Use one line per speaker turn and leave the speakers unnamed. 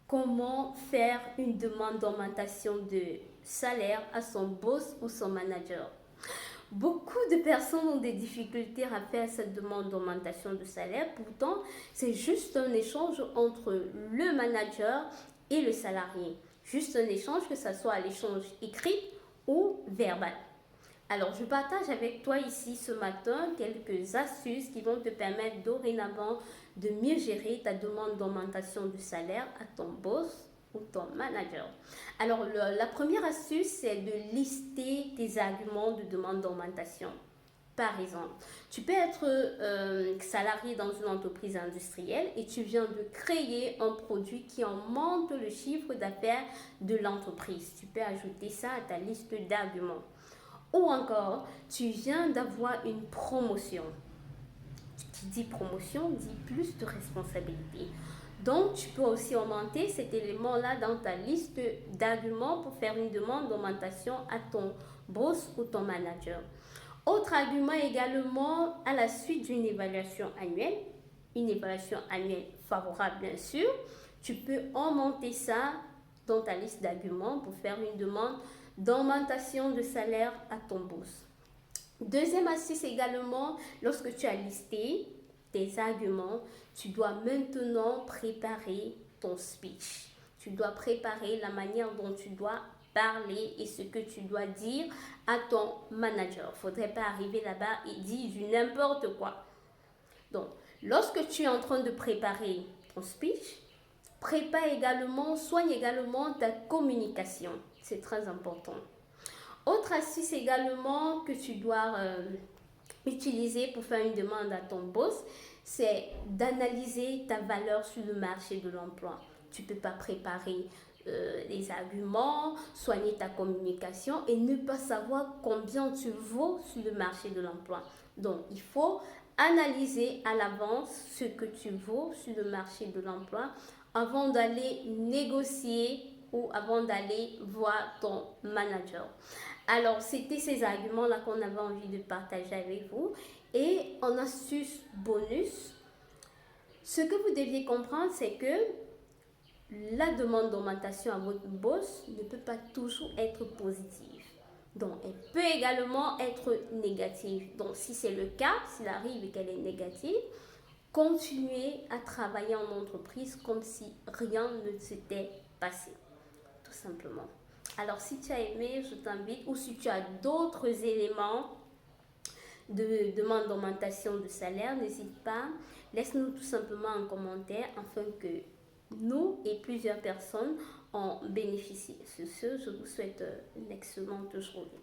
Comment faire une demande d'augmentation de salaire à son boss ou son manager? Beaucoup de personnes ont des difficultés à faire cette demande d'augmentation de salaire. Pourtant, c'est juste un échange entre le manager et le salarié. Juste un échange, que ce soit l'échange écrit ou verbal. Alors, je partage avec toi ici ce matin quelques astuces qui vont te permettre dorénavant de mieux gérer ta demande d'augmentation de salaire à ton boss ou ton manager. Alors, la première astuce, c'est de lister tes arguments de demande d'augmentation. Par exemple, tu peux être salarié dans une entreprise industrielle et tu viens de créer un produit qui augmente le chiffre d'affaires de l'entreprise. Tu peux ajouter ça à ta liste d'arguments. Ou encore, tu viens d'avoir une promotion. Qui dit promotion dit plus de responsabilité. Donc, tu peux aussi augmenter cet élément-là dans ta liste d'arguments pour faire une demande d'augmentation à ton boss ou ton manager. Autre argument également, à la suite d'une évaluation annuelle, une évaluation annuelle favorable bien sûr, tu peux augmenter ça dans ta liste d'arguments pour faire une demande d'augmentation de salaire à ton boss. Deuxième astuce également, lorsque tu as listé tes arguments, tu dois maintenant préparer ton speech. Tu dois préparer la manière dont tu dois parler et ce que tu dois dire à ton manager. Il ne faudrait pas arriver là-bas et dire du n'importe quoi. Donc, lorsque tu es en train de préparer ton speech, soigne également ta communication. C'est très important. Autre astuce également que tu dois utiliser pour faire une demande à ton boss, c'est d'analyser ta valeur sur le marché de l'emploi. Tu ne peux pas préparer les arguments, soigner ta communication et ne pas savoir combien tu vaux sur le marché de l'emploi. Donc, il faut analyser à l'avance ce que tu vaux sur le marché de l'emploi avant d'aller négocier ou avant d'aller voir ton manager. Alors, c'était ces arguments-là qu'on avait envie de partager avec vous. Et en astuce bonus, ce que vous deviez comprendre, c'est que la demande d'augmentation à votre boss ne peut pas toujours être positive. Donc, elle peut également être négative. Donc, si c'est le cas, s'il arrive et qu'elle est négative, continuez à travailler en entreprise comme si rien ne s'était passé, tout simplement. Alors, si tu as aimé, je t'invite, ou si tu as d'autres éléments de demande d'augmentation de salaire, n'hésite pas, laisse-nous tout simplement un commentaire afin que nous et plusieurs personnes en bénéficient. Sur ce, je vous souhaite une excellente journée.